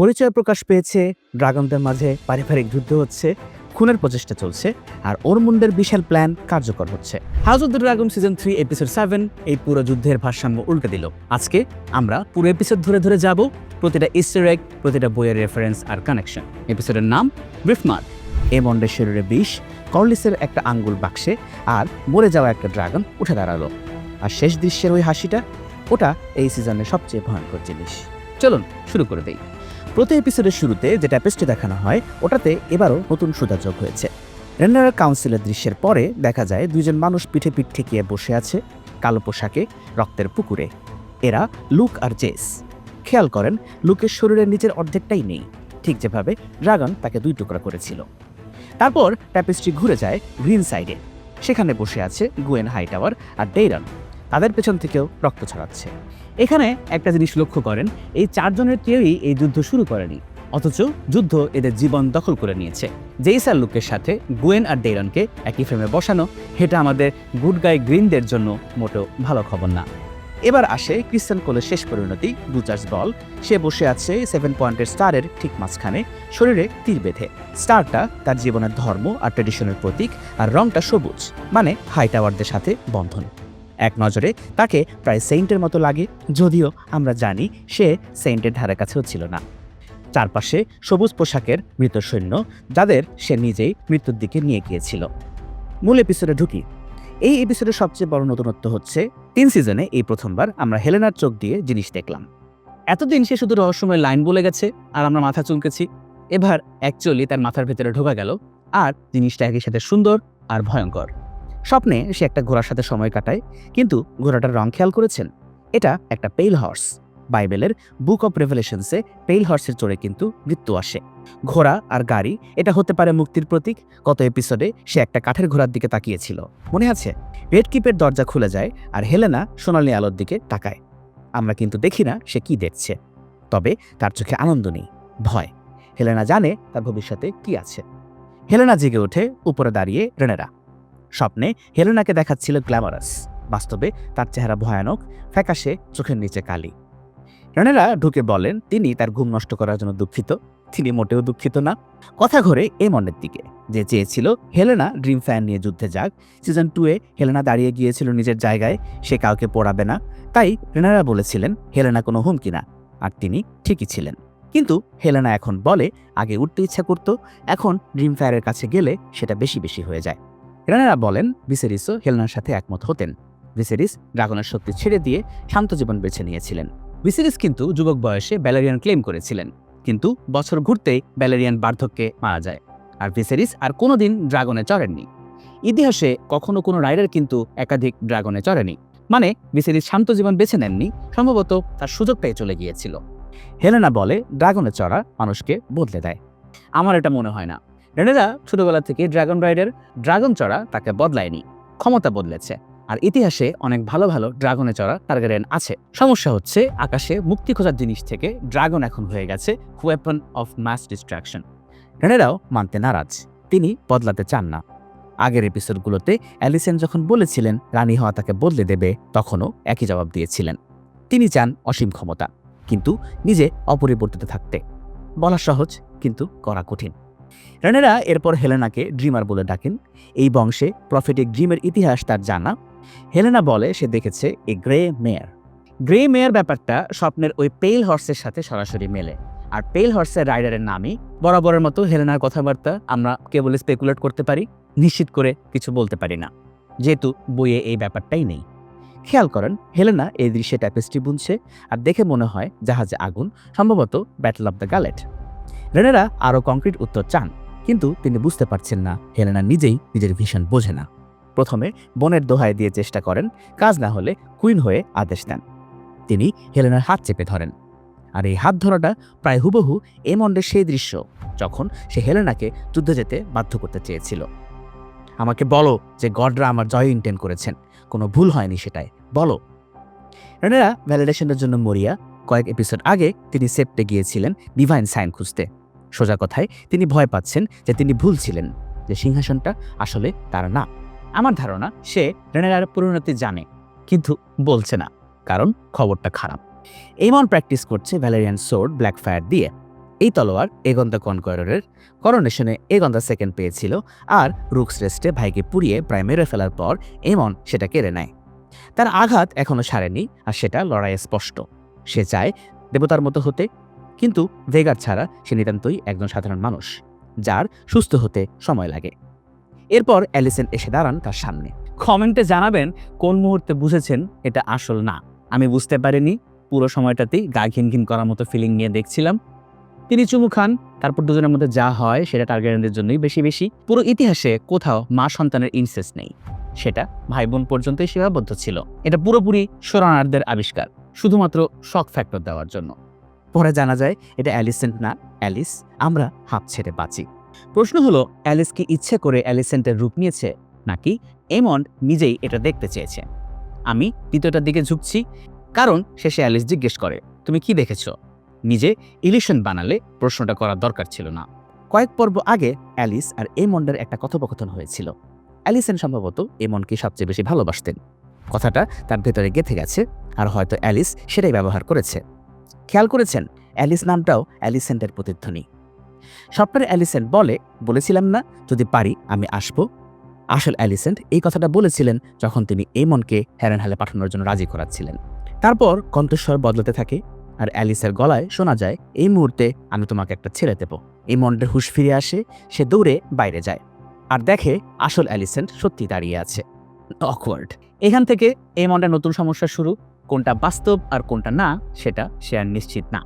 পরিচয় প্রকাশ পেয়েছে, ড্রাগনদের মাঝে পারিবারিক যুদ্ধ হচ্ছে, খুনের প্রচেষ্টা চলছে, আর ওরমুন্ডের বিশাল প্ল্যান কার্যকর হচ্ছে। House of the dragon season 3 episode 7 এই পুরো যুদ্ধের ভারসাম্য উল্টে দিল। আজকে আমরা পুরো এপিসোড ধরে ধরে যাব, প্রতিটা ইস্টার এগ, প্রতিটা বইয়ের রেফারেন্স আর কানেকশন। এপিসোডের নাম ব্রিফমার্ক। এমন্ডের শরীরে বিষ, কর্লিসের একটা আঙ্গুল বাক্সে, আর মরে যাওয়া একটা ড্রাগন উঠে দাঁড়ালো। আর শেষ দৃশ্যের ওই হাসিটা, ওটা এই সিজনের সবচেয়ে ভয়ঙ্কর জিনিস। চলুন শুরু করে দেই। প্রতি এপিসোডের শুরুতে যে ট্যাপেস্ট্রি দেখানো হয়, ওটাতে এবারও নতুন সুতা যোগ হয়েছে। রেন্ডারের কাউন্সিলের দৃশ্যের পরে দেখা যায় দুইজন মানুষ পিঠে পিঠ ঠেকিয়ে বসে আছে, কালো পোশাকে, রক্তের পুকুরে। এরা লুক আর জেস। খেয়াল করেন, লুকের শরীরের নিচের অর্ধেকটাই নেই, ঠিক যেভাবে ড্রাগন তাকে 2 টুকরা করেছিল। তারপর ট্যাপেস্ট্রি ঘুরে যায় গ্রিন সাইডে। সেখানে বসে আছে গুয়েন হাইটাওয়ার আর ডেইরন। তাদের পেছন থেকেও রক্ত ছড়াচ্ছে। এখানে একটা জিনিস লক্ষ্য করেন, এই 4 জনের কেউই এই যুদ্ধ শুরু করেনি, অথচ যুদ্ধ এদের জীবন দখল করে নিয়েছে। জেইস আর লুকের সাথে গুয়েন আর ডেইরনকে একই ফ্রেমে বসানো, এটা আমাদের গুড গাই গ্রিনদের জন্য মোটেও ভালো খবর না। এবার আসে ক্রিস্টিয়ান কোলের শেষ পরিণতি, বুচার্স বল। সে বসে আছে 7 পয়েন্টের স্টারের ঠিক মাঝখানে, শরীরে তীর বেঁধে। স্টারটা তার জীবনের ধর্ম আর ট্রেডিশনের প্রতীক, আর রংটা সবুজ, মানে হাইটাওয়ারদের সাথে বন্ধন। এক নজরে তাকে প্রায় সেইন্টের মতো লাগে, যদিও আমরা জানি সে সেইন্টের ধারে কাছেও ছিল না। চারপাশে সবুজ পোশাকের মৃত সৈন্য, যাদের সে নিজেই মৃত্যুর দিকে নিয়ে গিয়েছিল। মূল এপিসোডে ঢুকি। এই এপিসোডের সবচেয়ে বড় নতুনত্ব হচ্ছে 3 সিজনে এই প্রথমবার আমরা হেলেনার চোখ দিয়ে জিনিস দেখলাম। এতদিন সে শুধু রহস্যময় লাইন বলে গেছে আর আমরা মাথা চুলকেছি। এবার অ্যাকচুয়ালি তার মাথার ভেতরে ঢোকা গেল, আর জিনিসটা একই সাথে সুন্দর আর ভয়ঙ্কর। স্বপ্নে সে একটা ঘোড়ার সাথে সময় কাটায়, কিন্তু ঘোড়াটার রং খেয়াল করেছেন? এটা একটা পেইল হর্স। বাইবেলের বুক অব রেভেলেশনসে পেইল হর্সের চড়ে কিন্তু মৃত্যু আসে। ঘোড়া আর গাড়ি, এটা হতে পারে মুক্তির প্রতীক। গত এপিসোডে সে একটা কাঠের ঘোড়ার দিকে তাকিয়েছিল, মনে আছে? রেডকিপের দরজা খুলে যায় আর হেলেনা সোনালি আলোর দিকে তাকায়। আমরা কিন্তু দেখি না সে কি দেখছে, তবে তার চোখে আনন্দ নেই, ভয়। হেলেনা জানে তার ভবিষ্যতে কি আছে। হেলেনা জেগে ওঠে, উপরে দাঁড়িয়ে রেনেরা। স্বপ্নে হেলেনাকে দেখাচ্ছিল গ্ল্যামারাস, বাস্তবে তার চেহারা ভয়ানক, ফ্যাকাশে, চোখের নিচে কালি। রেনেরা ঢুকে বলেন তিনি তার ঘুম নষ্ট করার জন্য দুঃখিত। তিনি মোটেও দুঃখিত না। কথা ঘোরে এমনের দিকে, যে চেয়েছিল হেলেনা ড্রিম ফ্যান নিয়ে যুদ্ধে যাক। সিজন 2-এ হেলেনা দাঁড়িয়ে গিয়েছিল নিজের জায়গায়, সে কাউকে পড়াবে না। তাই রেনেরা বলেছিলেন হেলেনা কোনো হুমকি না, আর তিনি ঠিকই ছিলেন। কিন্তু হেলেনা এখন বলে আগে উঠতে ইচ্ছা করত, এখন ড্রিম ফায়ারের কাছে গেলে সেটা বেশি বেশি হয়ে যায়। রেনেরা বলেন ভিসেরিসও হেলেনার সাথে একমত হতেন। ভিসেরিস ড্রাগনের শক্তি ছেড়ে দিয়ে শান্ত জীবন বেছে নিয়েছিলেন। ভিসেরিস কিন্তু যুবক বয়সে ব্যালেরিয়ান ক্লেম করেছিলেন, কিন্তু বছর ঘুরতেই ব্যালেরিয়ান বার্ধক্যে মারা যায়। আর ভিসেরিস আর কোনোদিন ড্রাগনে চড়েননি। ইতিহাসে কখনো কোনো রাইডার কিন্তু একাধিক ড্রাগনে চড়েনি, মানে ভিসেরিস শান্ত জীবন বেছে নেননি, সম্ভবত তার সুযোগটাই চলে গিয়েছিল। হেলেনা বলে ড্রাগনে চড়া মানুষকে বদলে দেয়। আমার এটা মনে হয় না। রেনেরা ছোটবেলা থেকে ড্রাগন রাইডার, ড্রাগন চড়া তাকে বদলায়নি, ক্ষমতা বদলেছে। আর ইতিহাসে অনেক ভালো ভালো ড্রাগনে চড়া টার্গেরিয়ান আছে। সমস্যা হচ্ছে আকাশে মুক্তি খোঁজার জিনিস থেকে ড্রাগন এখন হয়ে গেছে ওয়েপন অফ মাস ডিস্ট্রাকশন। রেনেরাও মানতে নারাজ, তিনি বদলাতে চান না। আগের এপিসোডগুলোতে অ্যালিসেন যখন বলেছিলেন রানী হওয়া তাকে বদলে দেবে, তখনও একই জবাব দিয়েছিলেন। তিনি চান অসীম ক্ষমতা, কিন্তু নিজে অপরিবর্তিত থাকতে। বলা সহজ, কিন্তু করা কঠিন। রেনেরা এরপর হেলেনাকে ড্রিমার বলে ডাকেন। এই বংশে প্রফেটিক ড্রিমের ইতিহাস তার জানা। হেলেনা বলে সে দেখেছে এ গ্রে মেয়ার। গ্রে মেয়ার ব্যাপারটা স্বপ্নের ওই পেইল হর্সের সাথে সরাসরি মেলে। আর পেইল হর্সের রাইডারের নামই বরাবরের মতো হেলেনার কথাবার্তা আমরা কেবল স্পেকুলেট করতে পারি, নিশ্চিত করে কিছু বলতে পারি না, যেহেতু বইয়ে এই ব্যাপারটাই নেই। খেয়াল করেন হেলেনা এই দৃশ্যে ট্যাপেস্ট্রি বুনছে, আর দেখে মনে হয় জাহাজে আগুন, সম্ভবত ব্যাটল অব দ্য গ্যালেট। রেনেরা আরও কংক্রিট উত্তর চান, কিন্তু তিনি বুঝতে পারছেন না হেলেনা নিজেই নিজের ভিশন বোঝে না। প্রথমে বোনের দোহাই দিয়ে চেষ্টা করেন, কাজ না হলে কুইন হয়ে আদেশ দেন। তিনি হেলেনার হাত চেপে ধরেন, আর এই হাত ধরাটা প্রায় হুবহু এমন্ডের সেই দৃশ্য যখন সে হেলেনাকে যুদ্ধে যেতে বাধ্য করতে চেয়েছিল। আমাকে বলো যে গডরা আমার জয় ইন্টেন্ড করেছেন, কোনো ভুল হয়নি সেটাই বলো। রেনেরা ভ্যালিডেশনের জন্য মরিয়া। কয়েক এপিসোড আগে তিনি সেপ্টে গিয়েছিলেন ডিভাইন সাইন খুঁজতে। সোজা কথায় তিনি ভয় পাচ্ছেন যে তিনি ভুল ছিলেন, যে সিংহাসনটা আসলে তার না। আমার ধারণা সে রেনেরার পরিণতি জানে, কিন্তু বলছে না, কারণ খবরটা খারাপ। এমন প্র্যাকটিস করছে ভ্যালেরিয়ান সোর্ড ব্ল্যাক ফায়ার দিয়ে। এই তলোয়ার এগন দ্য কনকোয়ারারের করোনেশনে এগন দ্য সেকেন্ড পেয়েছিল, আর রুক্স রেস্টে ভাইকে পুড়িয়ে প্রায় মেরে ফেলার পর এমন সেটা কেড়ে নেয়। তার আঘাত এখনো সারেনি, আর সেটা লড়াইয়ে স্পষ্ট। সে চায় দেবতার মতো হতে, কিন্তু ভেগার ছাড়া সে নিতান্তই একজন সাধারণ মানুষ, যার সুস্থ হতে সময় লাগে। এরপর অ্যালিসেন্ট এসে দাঁড়ান তার সামনে। কমেন্টে জানাবেন কোন মুহূর্তে বুঝেছেন এটা আসল না। আমি বুঝতে পারিনি, পুরো সময়টাতেই গা ঘিনঘিন করার মতো ফিলিং নিয়ে দেখছিলাম। তিনি চুমু খান, তারপর দুজনের মধ্যে যা হয় সেটা টার্গারিয়ানদের জন্যই বেশি। পুরো ইতিহাসে কোথাও মা সন্তানের ইনসেস্ট নেই, সেটা ভাই বোন পর্যন্তই সীমাবদ্ধ ছিল। এটা পুরোপুরি শোরানারদের আবিষ্কার, শুধুমাত্র শক ফ্যাক্টর দেওয়ার জন্য। পরে জানা যায় এটা অ্যালিসেন্ট না, অ্যালিস। আমরা হাঁপ ছেড়ে বাঁচি। প্রশ্ন হলো, অ্যালিস কি ইচ্ছে করে অ্যালিসেন্টের রূপ নিয়েছে, নাকি এমন্ড নিজেই এটা দেখতে চেয়েছে? আমি দ্বিতীয়টার দিকে ঝুঁকছি, কারণ শেষে অ্যালিস জিজ্ঞেস করে, তুমি কি দেখেছ? নিজে ইলিউশন বানালে প্রশ্নটা করার দরকার ছিল না। কয়েক পর্ব আগে অ্যালিস আর এমন্ডের একটা কথোপকথন হয়েছিল। অ্যালিসেন সম্ভবত এমন্ডকে সবচেয়ে বেশি ভালোবাসতেন। কথাটা তার ভেতরে গেঁথে গেছে, আর হয়তো অ্যালিস সেটাই ব্যবহার করেছে। খেয়াল করেছেন, অ্যালিস নামটাও অ্যালিসেন্টের প্রতিধ্বনি। স্বপ্নের অ্যালিসেন্ট বলেছিলাম না যদি পারি আমি আসব। আসল অ্যালিসেন্ট এই কথাটা বলেছিলেন যখন তিনি এমনকে হ্যারেনহালে পাঠানোর জন্য রাজি করাচ্ছিলেন। তারপর কণ্ঠস্বর বদলাতে থাকে, আর অ্যালিসের গলায় শোনা যায়, এই মুহূর্তে আমি তোমাকে একটা ছেড়ে দেব। এমন্ডের হুঁশ ফিরে আসে, সে দৌড়ে বাইরে যায়, আর দেখে আসল অ্যালিসেন্ট সত্যি দাঁড়িয়ে আছে। অকওয়ার্ড। এখান থেকে এমন্ডের নতুন সমস্যা শুরু। কোনটা বাস্তব আর কোনটা না সেটা সে আর নিশ্চিত না।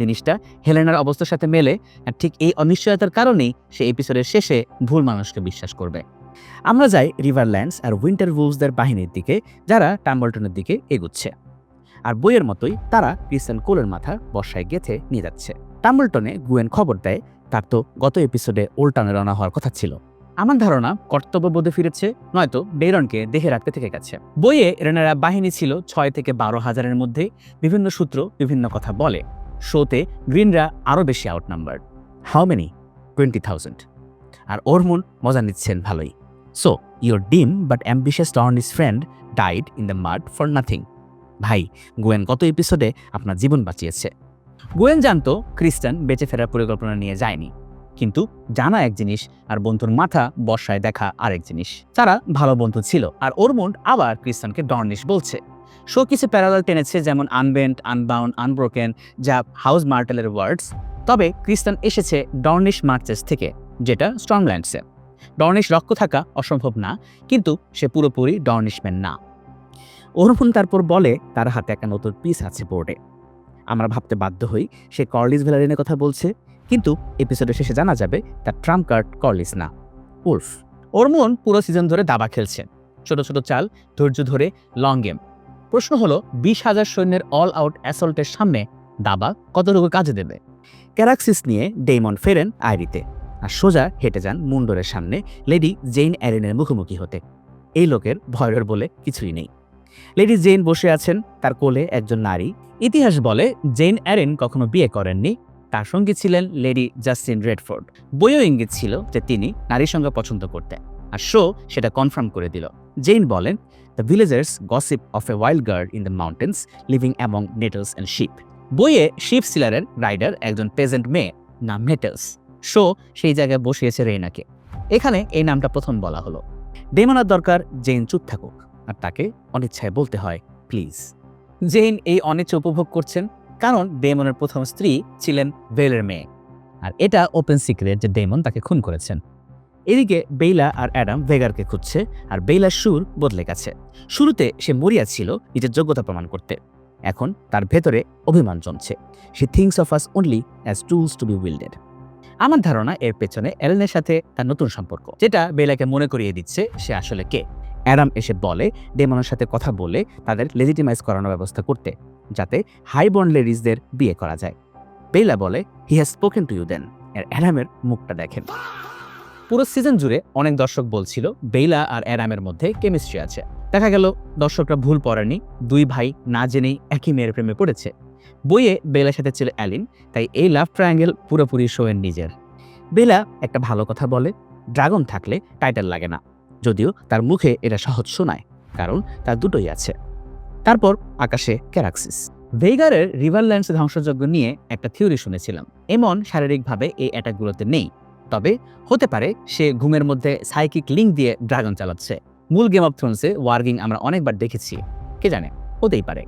জিনিসটা হেলেনার অবস্থার সাথে মেলে, আর ঠিক এই অনিশ্চয়তার কারণেই সে এপিসোডের শেষে ভুল মানুষকে বিশ্বাস করবে। আমরা যাই রিভারল্যান্ডস আর উইন্টার উলভসদের বাহিনীর দিকে, যারা টাম্বলটনের দিকে এগুচ্ছে। আর বইয়ের মতোই তারা ক্রিস্টান কোলের মাথা বর্ষায় গেঁথে নিয়ে যাচ্ছে। টাম্বলটনে গুয়েন খবর দেয় তার তো গত এপিসোডে ওল্টানে রওনা হওয়ার কথা ছিল। আমার ধারণা কর্তব্যবোধে ফিরেছে, নয়তো ডেরনকে দেখে রাখতে থেকে গেছে। বইয়ে রেনারা বাহিনী ছিল 6 থেকে 12,000-এর মধ্যে। বিভিন্ন সূত্র বিভিন্ন কথা বলে। শোতে গ্রিনরা আরও বেশি আউটনাম্বার্ড। How many? 20,000। আর ওরমুন মজা নিচ্ছেন ভালোই। So your dim but ambitious tourney's friend died in the mud for nothing. ভাই, গুয়েন গত এপিসোডে আপনার জীবন বাঁচিয়েছে। গুয়েন জানতো ক্রিস্টান বেঁচে ফেরার পরিকল্পনা নিয়ে যায়নি, কিন্তু জানা এক জিনিস আর বন্ধুর মাথা বর্ষায় দেখা আরেক জিনিস। তারা ভালো বন্ধু ছিল, আর ওরমুন্ড আবার ক্রিস্টানকে ডর্নিশ বলছে। শো কিছু প্যারালাল টেনেছে, যেমন আনবেন্ট, আনবাউন্ড, আনব্রোকেন, যা হাউস মার্টেলের ওয়ার্ডস। তবে ক্রিস্টান এসেছে ডর্নিশ মার্চেস থেকে, যেটা স্টর্মল্যান্ডসে। ডর্নিশ রক্ত থাকা অসম্ভব না, কিন্তু সে পুরোপুরি ডর্নিশম্যান না। ওরমুন্ড তারপর বলে তার হাতে একটা নতুন পিস আছে বোর্ডে। আমরা ভাবতে বাধ্য হই সে কর্লিস ভ্যালারিনের কথা বলছে, কিন্তু এপিসোডের শেষে জানা যাবে তার ট্রাম্প কার্ড কর্লিস না, উলফ। ওরমুন্ড পুরো সিজন ধরে দাবা খেলছে, ছোট ছোট চাল, ধৈর্য ধরে, লং গেম। প্রশ্ন হলো, 20,000 সৈন্যের অল আউট অ্যাসল্টের সামনে দাবা কতটুকু কাজে দেবে? ক্যারাক্সিস নিয়ে ডেইমন ফেরেন আইরিতে, আর সোজা হেঁটে যান মুন্ডরের সামনে লেডি জেইন অ্যারেনের মুখোমুখি হতে। এই লোকের ভয়ের বলে কিছুই নেই। লেডি জেইন বসে আছেন, তার কোলে একজন নারী। ইতিহাস বলে জেইন অ্যারেন কখনো বিয়ে করেননি, তার সঙ্গী ছিলেন লেডি জাস্টিন রেডফোর্ড। বইও ইঙ্গিত ছিল যে তিনি নারীর সঙ্গে পছন্দ করতেন, আর শো সেটা কনফার্ম করে দিল। জেইন বলেন, the villagers gossip of a wild girl in the mountains living among nettles and sheep. বইয়ে শিপ সিলারের রাইডার একজন পেজেন্ট মেয়ে নাম নেটলস। শো সেই জায়গায় বসিয়েছে রেইনাকে। এখানে এই নামটা প্রথম বলা হলো। ডেমনের দরকার জেইন চুপ থাকুক, আর তাকে অনিচ্ছায় বলতে হয় প্লিজ। জেইন এই অনিচ্ছা উপভোগ করছেন, কারণ ডেমনের প্রথম স্ত্রী ছিলেন ভেলের মেয়ে, আর এটা ওপেন সিক্রেট যে ডেমন তাকে খুন করেছেন। এদিকে বেইলা আর অ্যাডাম ভেগারকে খুঁজছে, আর বেইলার সুর বদলে গেছে। শুরুতে সে মরিয়া ছিল নিজের যোগ্যতা প্রমাণ করতে, এখন তার ভেতরে অভিমান জমছে। She thinks of us only as tools to be wielded. আমার ধারণা এর পেছনে এলেনের সাথে তার নতুন সম্পর্ক, যেটা বেইলাকে মনে করিয়ে দিচ্ছে সে আসলে কে। অ্যাডাম এসে বলে ডেমনের সাথে কথা বলে তাদের লেজিটিমাইজ করানোর ব্যবস্থা করতে, যাতে হাইবর্ন লেডিজদের বিয়ে করা যায়। বেইলা বলে, he has spoken to you then. আর অ্যাডামের মুখটা দেখেন। পুরো সিজন জুড়ে অনেক দর্শক বলছিল বেইলা আর অ্যাডামের মধ্যে কেমিস্ট্রি আছে। দেখা গেল দর্শকরা ভুল পড়েনি, দুই ভাই না জেনেই একই মেয়ের প্রেমে পড়েছে। বইয়ে বেইলার সাথে ছিল অ্যালিন, তাই এই লাভ ট্রায়াঙ্গেল পুরোপুরি শোয়ের নিজের। বেইলা একটা ভালো কথা বলে, ড্রাগন থাকলে টাইটেল লাগে না, যদিও তার মুখে এটা সহজ শোনায়, কারণ তার দুটোই আছে। তারপর আকাশে ক্যারাক্সিস। ভেইগারের রিভারল্যান্ডস ধ্বংসযজ্ঞ নিয়ে একটা থিওরি শুনেছিলাম। এমন শারীরিকভাবে এই অ্যাটাকগুলোতে নেই, তবে হতে পারে সে ঘুমের মধ্যে সাইকিক লিঙ্ক দিয়ে ড্রাগন চালাচ্ছে। মূল গেম অফ থ্রোনসে ওয়ার্গিং আমরা অনেকবার দেখেছি, কে জানে, হতেই পারে।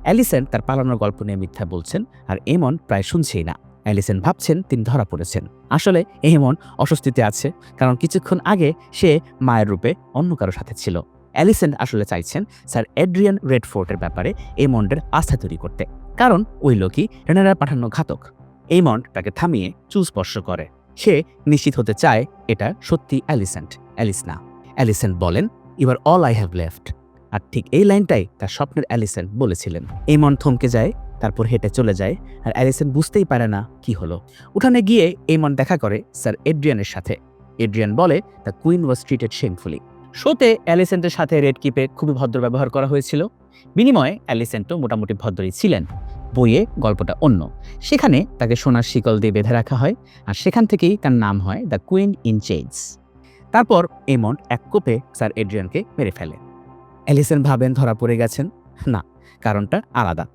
অ্যালিসেন্ট তার পালানোর গল্প নিয়ে মিথ্যা বলছেন, আর এমন প্রায় শুনছেই না। অ্যালিসেন্ট ভাবছেন তিনি ধরা পড়েছেন। আসলে এমন অস্বস্তিতে আছে, কারণ কিছুক্ষণ আগে সে মায়ের রূপে অন্য কারো সাথে ছিল। অ্যালিসেন্ট আসলে চাইছেন স্যার এড্রিয়ান রেডফোর্টের ব্যাপারে এমন্ডের আস্থা তৈরি করতে, কারণ ওই লোকই রেনারার পাঠানো ঘাতক। এমন্ড তাকে থামিয়ে চুল স্পর্শ করে। সে নিশ্চিত হতে চায় এটা সত্যি অ্যালিসেন্ট, অ্যালিস না। অ্যালিসেন্ট বলেন, you are all I have left. আর ঠিক এই লাইনটাই তার স্বপ্নের অ্যালিসেন্ট বলেছিলেন। এমন্ড থমকে যায়, তারপর হেঁটে চলে যায়, আর অ্যালিসেন্ট বুঝতেই পারে না কি হলো। উঠানে গিয়ে এমন্ড দেখা করে স্যার এড্রিয়ানের সাথে। এড্রিয়ান বলে দ্য কুইন ওয়াজ ট্রিটেড শেমফুলি। শোতে অ্যালিসেন্টের সাথে রেড কিপে খুবই ভদ্র ব্যবহার করা হয়েছিল। বিনিময়ে অ্যালিসেন্টও মোটামুটি ভদ্রই ছিলেন। বইয়ে গল্পটা অন্য। সেখানে তাকে সোনার শিকল দিয়ে বেঁধে রাখা হয়, আর সেখান থেকেই তার নাম হয় দ্য কুইন ইন চেইনস। তারপর এমন্ড এক কোপে স্যার এড্রিয়ানকে মেরে ফেলে। অ্যালিসেন্ট ভাবেন ধরা পড়ে গেছেন। না, কারণটা আলাদা।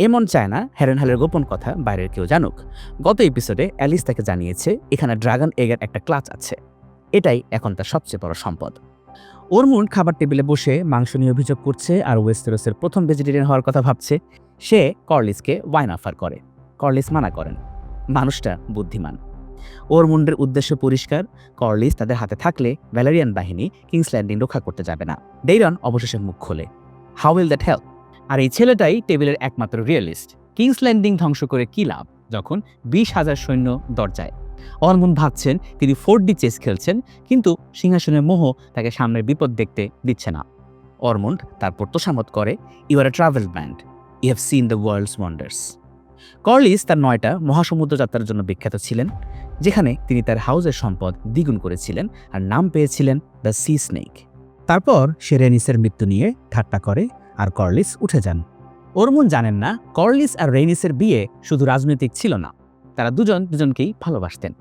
এমন চায় না হ্যারেনহালের গোপন কথা বাইরের কেউ জানুক। গত এপিসোডে অ্যালিস তাকে জানিয়েছে এখানে ড্রাগন এগের একটা ক্লাচ আছে। এটাই এখন তার সবচেয়ে বড় সম্পদ। ওরমুন্ড খাবার টেবিলে বসে মাংস নিয়ে অভিযোগ করছে, আর ওয়েস্টেরসের প্রথম ভেজিটেরিয়ান হওয়ার কথা ভাবছে। সে কর্লিসকে ওয়াইন অফার করে। কর্লিস মানা করেন। মানুষটা বুদ্ধিমান। ওরমুন্ডের উদ্দেশ্য পরিষ্কার। কর্লিস তাদের হাতে থাকলে ভ্যালেরিয়ান বাহিনী কিংস ল্যান্ডিং রক্ষা করতে যাবে না। ডেইরন অবশেষে মুখ খোলে, হাউ উইল দ্যাট হেল্প? আর এই ছেলেটাই টেবিলের একমাত্র রিয়েলিস্ট। কিংস ল্যান্ডিং ধ্বংস করে কি লাভ যখন 20,000 সৈন্য দরজায়? ওরমুন্ড ভাবছেন তিনি 4D চেস খেলছেন, কিন্তু সিংহাসনের মোহ তাকে সামনের বিপদ দেখতে দিচ্ছে না। ওরমুন্ড তারপর তোষামত করে, you are a travel band, you have seen the world's wonders. Corlys তার 9টা মহাসমুদ্র যাত্রার জন্য বিখ্যাত ছিলেন, যেখানে তিনি তার হাউসের সম্পদ দ্বিগুণ করেছিলেন আর নাম পেয়েছিলেন দ্য সি স্নেক। তারপর সে রেনিসের মৃত্যু নিয়ে ঠাট্টা করে, আর কর্লিস উঠে যান। ওরমুন্ড জানেন না কর্লিস আর রেনিসের বিয়ে শুধু রাজনৈতিক ছিল না, তারা দুজনকেই ভালোবাসতেন।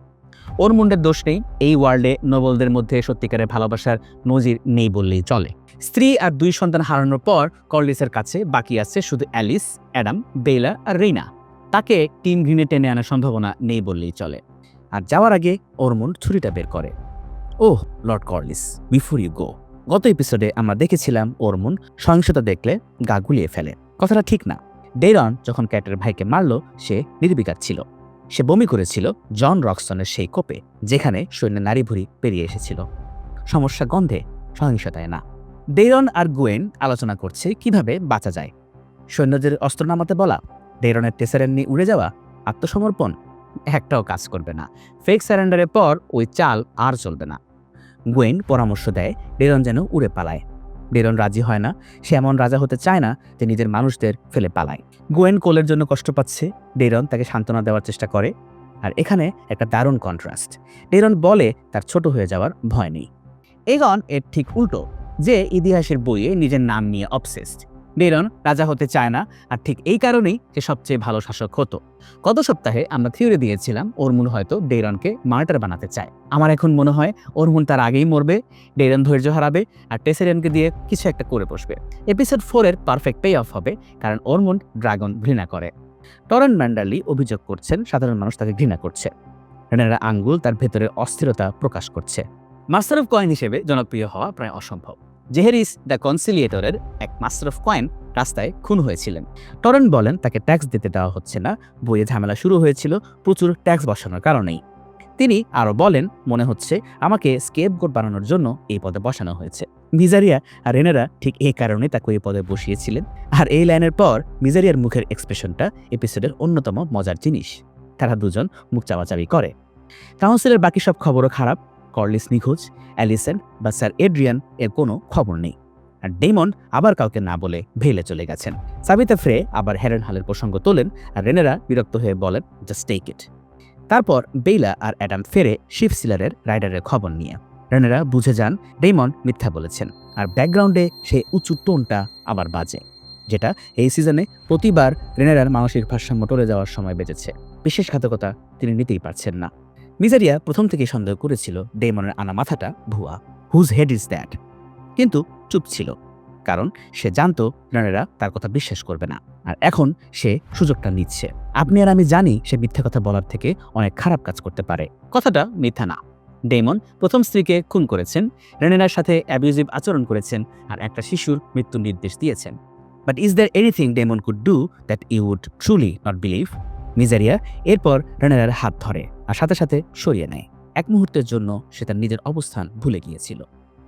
ওরমুন্ডের দোষ নেই, এই ওয়ার্ল্ডে নোবেলদের মধ্যে সত্যিকারের ভালোবাসার নজির নেই বললেই চলে। স্ত্রী আর 2 সন্তান হারানোর পর কর্লিসের কাছে বাকি আছে শুধু অ্যালিস, অ্যাডাম, বেলা আর রেইনা। তাকে টিম গ্রিনে টেনে আনার সম্ভাবনা নেই বললেই চলে। আর যাওয়ার আগে ওরমুন্ড ছুরিটা বের করে। ওহ লর্ড কর্লিস, বিফোর ইউ গো। গত এপিসোডে আমরা দেখেছিলাম ওরমুন্ড সহিংসতা দেখলে গা গুলিয়ে ফেলে। কথাটা ঠিক না। ডেইরন যখন ক্যাটের ভাইকে মারল, সে নির্বিকার ছিল। সে বমি করেছিল জন রক্সনের সেই কোপে, যেখানে সৈন্যের নারী ভুঁড়ি পেরিয়ে এসেছিল। সমস্যা গন্ধে, সহিংসতায় না। ডেইরন আর গুয়েন আলোচনা করছে কিভাবে বাঁচা যায়। সৈন্যদের অস্ত্র নামাতে বলা, ডেইরনের টেসারেন নিয়ে উড়ে যাওয়া, আত্মসমর্পণ, একটাও কাজ করবে না। ফেক স্যারেন্ডারের পর ওই চাল আর চলবে না। গুয়েন পরামর্শ দেয় ডেইরন যেন উড়ে পালায়। ডেইরন রাজি হয় না। সে এমন রাজা হতে চায় না যে নিজের মানুষদের ফেলে পালায়। গুয়েন কোলের জন্য কষ্ট পাচ্ছে। ডেইরন তাকে সান্ত্বনা দেওয়ার চেষ্টা করে। আর এখানে একটা দারুণ কন্ট্রাস্ট। ডেইরন বলে তার ছোট হয়ে যাওয়ার ভয় নেই। এগন এর ঠিক উল্টো, যে ইতিহাসের বইয়ে নিজের নাম নিয়ে অবসেসড। ডেইরন রাজা হতে চায় না, আর ঠিক এই কারণেই সে সবচেয়ে ভালো শাসক হতো। গত সপ্তাহে আমরা থিওরি দিয়েছিলাম ওরমুন্ড হয়তো ডেইরনকে মার্টার বানাতে চায়। আমার এখন মনে হয় ওরমুন্ড তার আগেই মরবে, ডেইরন ধৈর্য হারাবে, আর টেসেরিয়ানকে দিয়ে কিছু একটা করে বসবে। এপিসোড 4 এর পারফেক্ট পে অফ হবে, কারণ ওরমুন্ড ড্রাগন ঘৃণা করে। টরেন ম্যান্ডারলি অভিযোগ করছেন সাধারণ মানুষ তাকে ঘৃণা করছে। রেনেরা আঙ্গুল তার ভেতরে অস্থিরতা প্রকাশ করছে। মাস্টার অফ কয়েন হিসেবে জনপ্রিয় হওয়া প্রায় অসম্ভব। জেহেরিস দ্য কনসিলিয়েটরের এক মাস্টার অফ কয়েন রাস্তায় খুন হয়েছিলেন। টরেন বলেন তাকে ট্যাক্স দিতে দেওয়া হচ্ছে না। বইয়ে ঝামেলা শুরু হয়েছিল প্রচুর ট্যাক্স বসানোর কারণেই। তিনি আরও বলেন, মনে হচ্ছে আমাকে স্কেপগোট বানানোর জন্য এই পদে বসানো হয়েছে। মিজারিয়া আর রেনেরা ঠিক এই কারণে তাকে এই পদে বসিয়েছিলেন। আর এই লাইনের পর মিজারিয়ার মুখের এক্সপ্রেশনটা এপিসোডের অন্যতম মজার জিনিস। তারা দুজন মুখ চাওয়াচাবি করে। কাউন্সিলের বাকি সব খবরও খারাপ। কর্লিস নিখোঁজ, অ্যালিসেন্ট বা স্যার এড্রিয়ান এর কোনো খবর নেই। আর ডেমন আবার কাউকে না বলে ভেলে চলে গেছেন। সাবিতা ফ্রে আবার হ্যারেনহালের প্রসঙ্গ তোলেন, আর রেনেরা বিরক্ত হয়ে বলেন জাস্ট টেক ইট। তারপর বেইলা আর অ্যাডাম ফেরে শিফসিলারের রাইডারের খবর নিয়ে। রেনেরা বুঝে যান ডেমন মিথ্যা বলেছেন, আর ব্যাকগ্রাউন্ডে সেই উঁচু টোনটা আবার বাজে, যেটা এই সিজনে প্রতিবার রেনেরার মানসিক ভারসাম্য টলে যাওয়ার সময় বেজেছে। বিশ্বাসঘাতকতা তিনি নিতেই পারছেন না। মিজারিয়া প্রথম থেকেই সন্দেহ করেছিল ডেমনের আনা মাথাটা ভুয়া। Whose head is that? কিন্তু চুপ ছিল। কারণ সে জানতো রেনেরা তার কথা বিশ্বাস করবে না, আর এখন সে সুযোগটা নিচ্ছে। আপনি আর আমি জানি সে মিথ্যা কথা বলার থেকে অনেক খারাপ কাজ করতে পারে। কথাটা মিথ্যা না। ডেমন প্রথম স্ত্রীকে খুন করেছেন, রেনেরার সাথে অ্যাবিউজিভ আচরণ করেছেন, আর একটা শিশুর মৃত্যুর নির্দেশ দিয়েছেন। But is there anything Daemon could do that you would truly not believe? Mysaria এরপর রেনেরার হাত ধরে আর সাথে সাথে সরিয়ে নেয়। এক মুহূর্তের জন্য সে তার নিজের অবস্থান ভুলে গিয়েছিল।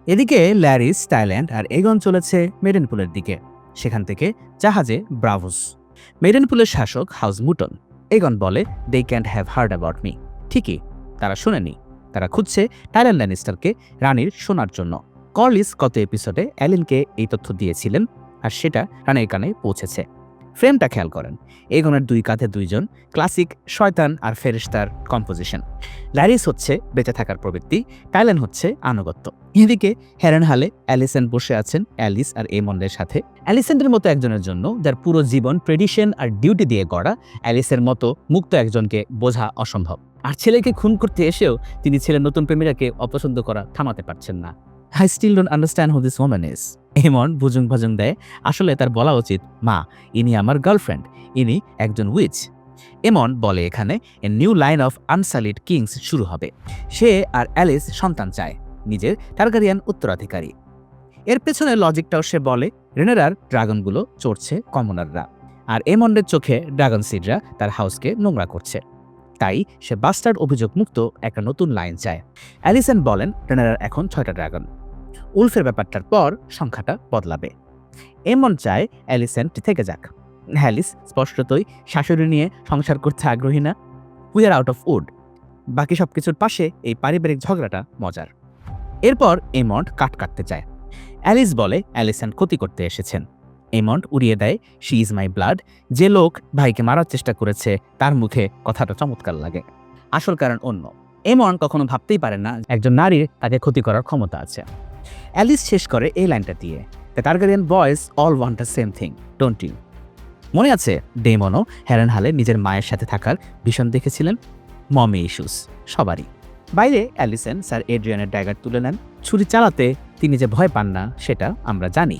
এদিকে ল্যারিস, টাইল্যান্ড আর এগন চলেছে মেডেনপুলের দিকে। সেখান থেকে জাহাজে ব্রাভোস। মেডেনপুলের শাসক হাউস মুটন। এগন বলে, they can't have heard about me. ঠিকই, তারা শোনেনি। তারা খুঁজছে টাইল্যান্ড ল্যানিস্টারকে রানীর শোনার জন্য। কর্লিস গত এপিসোডে অ্যালেনকে এই তথ্য দিয়েছিলেন, আর সেটা রানীর কানে পৌঁছেছে। ফ্রেমটা খেয়াল করেন, এগনের দুই কাঁধে দুইজন, ক্লাসিক শয়তান আর ফেরেশতার কম্পোজিশন। ল্যারিস হচ্ছে বেঁচে থাকার প্রবৃত্তি, টাইল্যান্ড হচ্ছে আনুগত্য। এদিকে হ্যারেনহালে অ্যালিসেন্ট বসে আছেন অ্যালিস আর এমন্ডের সাথে। অ্যালিসেন্টের মতো একজনের জন্য, যার পুরো জীবন ট্রেডিশন আর ডিউটি দিয়ে গড়া, অ্যালিসের মতো মুক্ত একজনকে বোঝা অসম্ভব। আর ছেলেকে খুন করতে এসেও তিনি ছেলের নতুন প্রেমিকাকে অপছন্দ করা থামাতে পারছেন না। I still don't understand who this woman is. এমন বুজুং ভাজুং দেয়। আসলে তার বলা উচিত, মা, ইনি আমার গার্লফ্রেন্ড, ইনি একজন উইচ। এমন বলে এখানে a new line of unsullied kings শুরু হবে। সে আর অ্যালিস সন্তান চায়, নিজের টার্গারিয়ান উত্তরাধিকারী। এর পেছনে লজিকটাও সে বলে, রেনেরার ড্রাগনগুলো চড়ছে কমনাররা, আর এমন্ডের চোখে ড্রাগন সিডরা তার হাউসকে নোংরা করছে। তাই সে বাস্টার্ড অভিযোগ মুক্ত একটা নতুন লাইন চায়। অ্যালিসেন বলেন, রেনেরার এখন 6টা ড্রাগন। উলফের ব্যাপারটার পর সংখ্যাটা বদলাবে। এমন চায় অ্যালিসেন্ট থেকে যাক। অ্যালিস স্পষ্টতই শাশুড়ি নিয়ে সংসার করতে আগ্রহী না। We are out of wood. বাকি সব কিছুর পাশে এই পারিবারিক ঝগড়াটা মজার। এরপর এমন্ড কাটতে চায়। অ্যালিস বলে অ্যালিসেন্ট ক্ষতি করতে এসেছেন। এমন্ড উড়িয়ে দেয়, শি ইজ মাই ব্লাড। যে লোক ভাইকে মারার চেষ্টা করেছে তার মুখে কথাটা চমৎকার লাগে। আসল কারণ অন্য। এমন্ড কখনো ভাবতেই পারে না একজন নারীর তাকে ক্ষতি করার ক্ষমতা আছে। অ্যালিস শেষ করে এই লাইনটা দিয়ে, the Targaryen boys all want the same thing, don't you? মনে আছে ডেমনও হ্যারেনহালে নিজের মায়ের সাথে থাকার ভীষণ দেখেছিলেন? মমি ইস্যুস সবারই। বাইরে অ্যালিসেন স্যার এড্রিয়ানের ড্যাগার তুলে নেন। ছুরি চালাতে তিনি যে ভয় পান না সেটা আমরা জানি,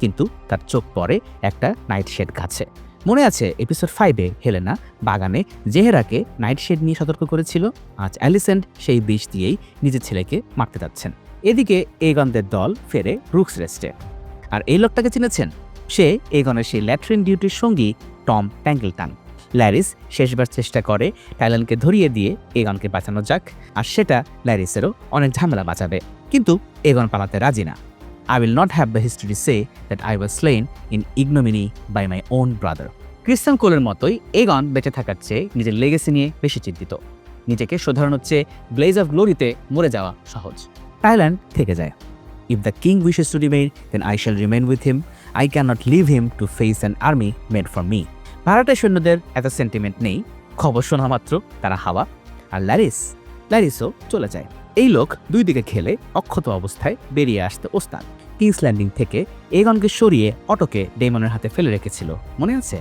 কিন্তু তার চোখ পড়ে একটা নাইট শেড গাছে। মনে আছে এপিসোড 5-এ হেলেনা বাগানে জেহেরাকে নাইট শেড নিয়ে সতর্ক করেছিল? আজ অ্যালিসেন্ট সেই বিষ দিয়েই নিজের ছেলেকে মারতে যাচ্ছেন। এদিকে এগনদের দল ফেরে রুক্স রেস্টে। আর এই লোকটাকে চিনেছেন? সে এগনের সেই ল্যাট্রিন ডিউটির সঙ্গী টম ট্যাঙ্গলটান। ল্যারিস শেষবার চেষ্টা করে টাইল্যান্ডকে ধরিয়ে দিয়ে এগনকে বাঁচানো যাক, আর সেটা ল্যারিসেরও অনেক ঝামেলা বাঁচাবে। কিন্তু এগন পালাতে রাজি না। I will not have the history to say that I was slain in ignominy by my own brother. Christian কোলের মতোই এগন বেঁচে থাকার চেয়ে নিজের লেগেসি নিয়ে বেশি চিন্তিত। নিজেকে শোধরানোর চেয়ে ব্লেজ অফ গ্লোরিতে মরে যাওয়া সহজ। টাইল্যান্ড থেকে যায়। If the king wishes to remain, then I shall remain with him. I cannot leave him to face an army made for me. ভাড়াটে সৈন্যদের এত সেন্টিমেন্ট নেই, খবর শোনা মাত্র তারা হাওয়া। আর ল্যারিসও চলে যায়। এই লোক দুই দিকে খেলে অক্ষত অবস্থায় বেরিয়ে আসতে ওস্তাদ। কিংস ল্যান্ডিং থেকে এগনকে সরিয়ে অটোকে ডেমনের হাতে ফেলে রেখেছিল, মনে আছে?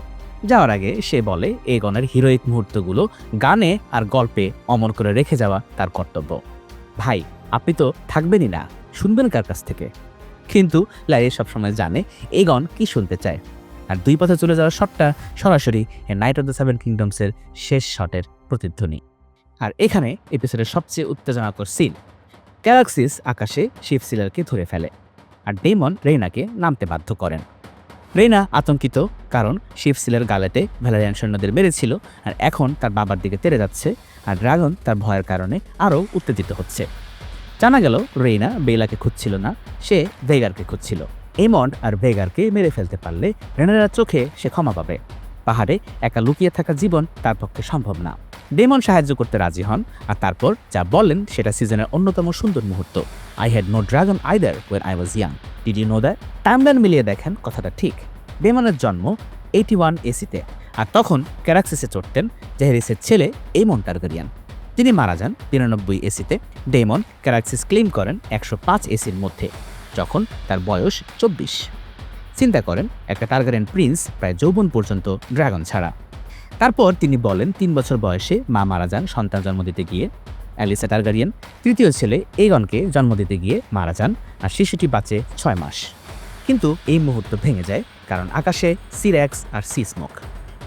যাওয়ার আগে সে বলে এগনের হিরোইক মুহূর্তগুলো গানে আর গল্পে অমর করে রেখে যাওয়া তার কর্তব্য। ভাই, আপনি তো থাকবেনই না, শুনবেন কার কাছ থেকে? কিন্তু ল্যারি সবসময় জানে এগন কি শুনতে চায়। আর দুই পথে চলে যাওয়ার শটটা সরাসরি নাইট অফ দ্য সেভেন কিংডমসের শেষ শটের প্রতিধ্বনি। আর এখানে এপিসোডের সবচেয়ে উত্তেজনাকর সিন, ক্যালাক্সিস আকাশে শিপ সিলারকে ধরে ফেলে, আর ডেমন রেইনাকে নামতে বাধ্য করেন। রেইনা আতঙ্কিত, কারণ শিপ সিলার গালেতে ভ্যালেরিয়ান সৈন্যদের মেরেছিল, আর এখন তার বাবার দিকে তেড়ে যাচ্ছে, আর ড্রাগন তার ভয়ের কারণে আরও উত্তেজিত হচ্ছে। জানা গেল রেইনা বেলাকে খুঁজছিল না, সে ভেগারকে খুঁজছিল। এমন্ড আর ভেগারকে মেরে ফেলতে পারলে রেনেরার চোখে সে ক্ষমা পাবে। পাহাড়ে একা লুকিয়ে থাকা জীবন তার পক্ষে সম্ভব না। ডেমন সাহায্য করতে রাজি হন, আর তারপর যা বলেন সেটা সিজনের অন্যতম সুন্দর মুহূর্ত। I had no dragon either when I was young, did you know that? Timeline মিলিয়ে দেখেন কথাটা ঠিক। ডেমনের জন্ম 81 এসিতে, আর তখন ক্যারাক্সিসে চড়তেন জেহেরিসের ছেলে এমন টার্গারিয়ান। তিনি মারা যান 93 এসিতে। ডেমন ক্যারাক্সিস ক্লেম করেন 105 এসির মধ্যে, যখন তার বয়স 24। চিন্তা করেন, একটা টার্গারিয়ান প্রিন্স প্রায় যৌবন পর্যন্ত ড্রাগন ছাড়া। তারপর তিনি বলেন 3 বছর বয়সে মা মারা যান সন্তান জন্ম দিতে গিয়ে। অ্যালিসা টার্গারিয়ান তৃতীয় ছেলে এগনকে জন্ম দিতে গিয়ে মারা যান, আর শিশুটি বাঁচে 6 মাস। কিন্তু এই মুহূর্ত ভেঙে যায় কারণ আকাশে সিরেক্স আর সি স্মোক।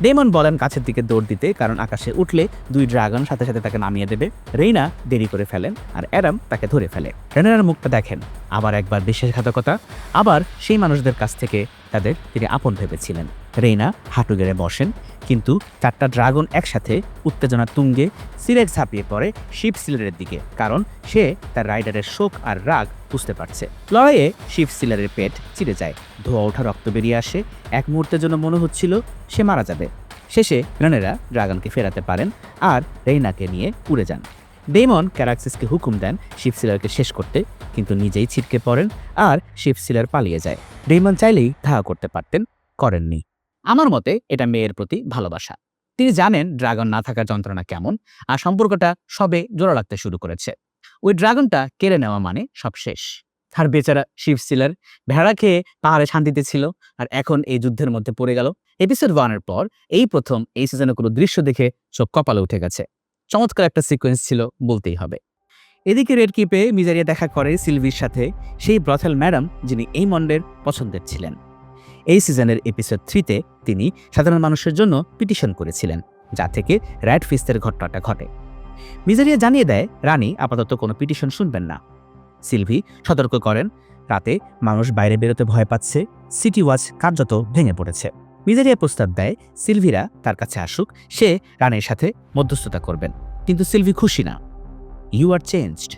ডেমন বলেন কাছের দিকে দৌড় দিতে কারণ আকাশে উঠলে 2 ড্রাগন সাথে সাথে তাকে নামিয়ে দেবে। রেইনা দেরি করে ফেলেন আর অ্যাডাম তাকে ধরে ফেলে। রেনেরার মুখটা দেখেন, আবার একবার বিশ্বাসঘাতকতা, আবার সেই মানুষদের কাছ থেকে তাদের তিনি আপন ভেবেছিলেন। রেইনা হাঁটু গেড়ে বসেন, কিন্তু 4টা ড্রাগন একসাথে উত্তেজনার তুঙ্গে সিরেক্স ঝাঁপিয়ে পড়ে শিপ সিলারের দিকে, কারণ সে তার রাইডারের শোক আর রাগ বুঝতে পারছে। লড়াইয়ে শিপ সিলারের পেট চিরে যায়, ধোয়া ওঠা রক্ত বেরিয়ে আসে। এক মুহূর্তের জন্য মনে হচ্ছিল সে মারা যাবে। শেষে রেনেরা ড্রাগনকে ফেরাতে পারেন আর রেইনাকে নিয়ে উড়ে যান। ডেমন ক্যারাক্সিসকে হুকুম দেন শিপ সিলারকে শেষ করতে, কিন্তু নিজেই ছিটকে পড়েন আর শিপ সিলার পালিয়ে যায়। ডেমন চাইলেই ধাওয়া করতে পারতেন, করেননি। আমার মতে এটা মেয়ের প্রতি ভালোবাসা। তিনি জানেন ড্রাগন না থাকার যন্ত্রণা কেমন, আর সম্পর্কটা সবে জোড়া লাগতে শুরু করেছে। ওই ড্রাগনটা কেড়ে নেওয়া মানে সব শেষ। আর বেচারা শিপ সিলার ভেড়া খেয়ে পাহাড়ে শান্তিতে ছিল, আর এখন এই যুদ্ধের মধ্যে পড়ে গেল। এপিসোড 1-এর পর এই প্রথম এই সিজনে কোনো দৃশ্য দেখে চোখ কপালে উঠে গেছে। চমৎকার একটা সিকোয়েন্স ছিল বলতেই হবে। এদিকে রেড কিপে মিজারিয়া দেখা করে সিলভির সাথে, সেই ব্রথেল ম্যাডাম যিনি এই মন্ডের পছন্দের ছিলেন। এই সিজনের এপিসোড 3-তে তিনি সাধারণ মানুষের জন্য পিটিশন করেছিলেন, যা থেকে র্যাড ফিস্টের ঘটনাটা ঘটে। মিজারিয়া জানিয়ে দেয় রানী আপাতত কোনো পিটিশন শুনবেন না। সিলভি সতর্ক করেন রাতে মানুষ বাইরে বেরোতে ভয় পাচ্ছে, সিটি ওয়াচ কার্যত ভেঙে পড়েছে। মিজারিয়া প্রস্তাব দেয় সিলভিরা তার কাছে আসুক, সে রানীর সাথে মধ্যস্থতা করবেন, কিন্তু সিলভি খুশি না। You are changed.